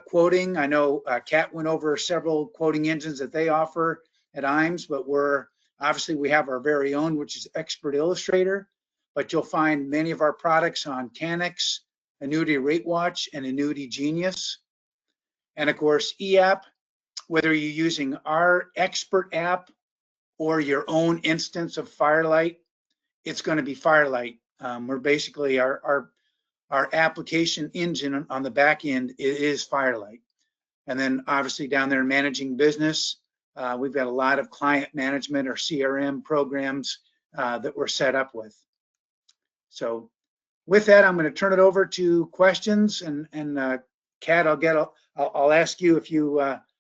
Quoting, I know Kat went over several quoting engines that they offer at IMES, but we have our very own, which is Expert Illustrator, but you'll find many of our products on Canix, Annuity Rate Watch, and Annuity Genius. And of course, eApp, whether you're using our expert app or your own instance of Firelight, it's going to be Firelight. We're basically our application engine on the back end is Firelight. And then obviously down there in managing business, we've got a lot of client management or CRM programs that we're set up with. So with that, I'm going to turn it over to questions, and Kat, I'll ask you if you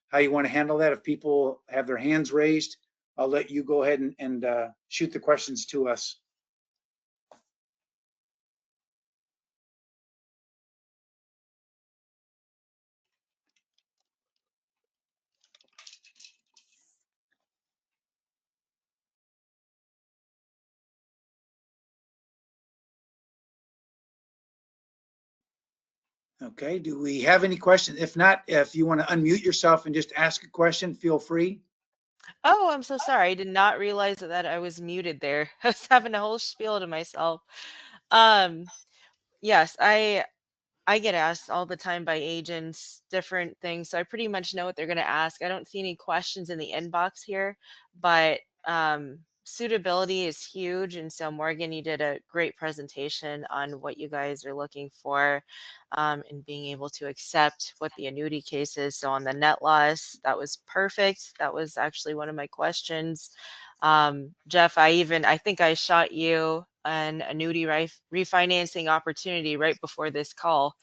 how you want to handle that. If people have their hands raised, I'll let you go ahead and shoot the questions to us. Okay, do we have any questions? If not, if you want to unmute yourself and just ask a question, feel free. Oh, I'm so sorry. I did not realize that I was muted there. I was having a whole spiel to myself. Um, yes, I get asked all the time by agents different things, so I pretty much know what they're going to ask. I don't see any questions in the inbox here, but suitability is huge. And so, Morgan, you did a great presentation on what you guys are looking for and being able to accept what the annuity case is. So, on the net loss, that was perfect. That was actually one of my questions. Jeff, I think I shot you an annuity refinancing opportunity right before this call.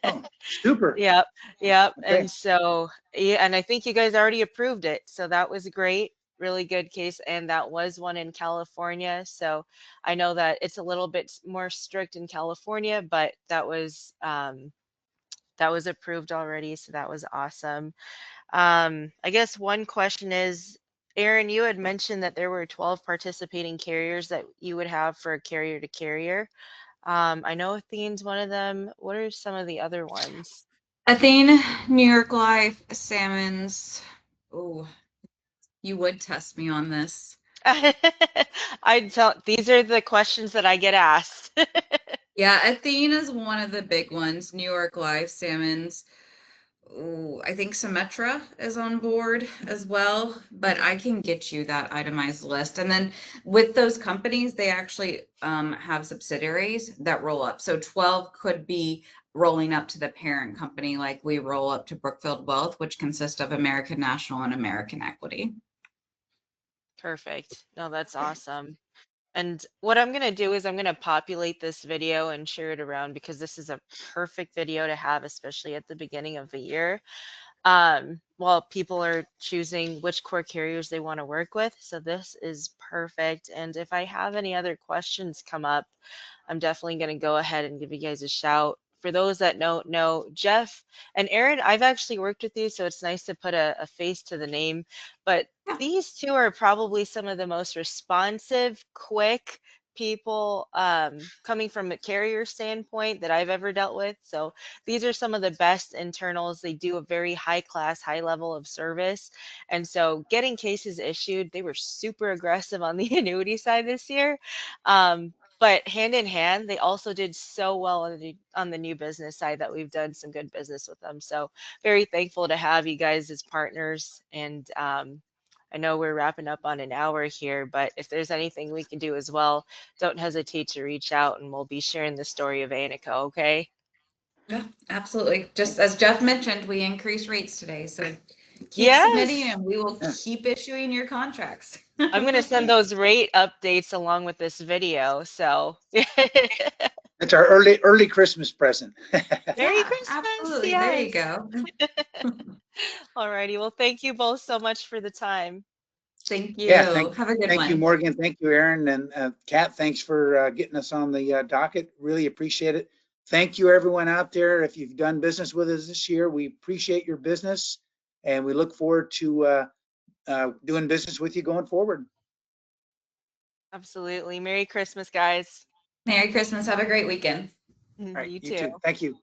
Oh, super. Yep, yep. Okay. And so, yeah, and I think you guys already approved it. So that was great. Really good case. And that was one in California. So I know that it's a little bit more strict in California, but that was approved already. So that was awesome. I guess one question is, Aaron, you had mentioned that there were 12 participating carriers that you would have for carrier to carrier. I know Athene's one of them. What are some of the other ones? Athene, New York Life, Salmons. Oh, you would test me on this. These are the questions that I get asked. Yeah, Athene is one of the big ones. New York Life, Salmons. Ooh, I think Symetra is on board as well, but I can get you that itemized list. And then with those companies, they actually have subsidiaries that roll up. So 12 could be rolling up to the parent company, like we roll up to Brookfield Wealth, which consists of American National and American Equity. Perfect. No, that's awesome. And what I'm going to do is I'm going to populate this video and share it around because this is a perfect video to have, especially at the beginning of the year. While people are choosing which core carriers they want to work with. So this is perfect. And if I have any other questions come up, I'm definitely going to go ahead and give you guys a shout. For those that don't know, Jeff and Aaron, I've actually worked with you, so it's nice to put a face to the name. But Yeah. these two are probably some of the most responsive, quick people coming from a carrier standpoint that I've ever dealt with. So these are some of the best internals. They do a very high class, high level of service. And so getting cases issued, they were super aggressive on the annuity side this year. But hand in hand, they also did so well on the new business side that we've done some good business with them. So very thankful to have you guys as partners. And I know we're wrapping up on an hour here, but if there's anything we can do as well, don't hesitate to reach out and we'll be sharing the story of ANICO, okay? Yeah, absolutely. Just as Jeff mentioned, we increased rates today, so keep submitting Yes. and we will Yeah. keep issuing your contracts. I'm going to send those rate updates along with this video. So It's our early Christmas present. Merry Yeah, Christmas. absolutely. There you Yes. go. Alrighty. Well, thank you both so much for the time. Thank you. Yeah, Have a good thank you, one. Morgan. Thank you, Aaron, and Kat. Thanks for getting us on the docket. Really appreciate it. Thank you, everyone out there. If you've done business with us this year, we appreciate your business, and we look forward to doing business with you going forward. Absolutely. Merry Christmas, guys. Merry Christmas. Have a great weekend. All right, You you too. too. Thank you.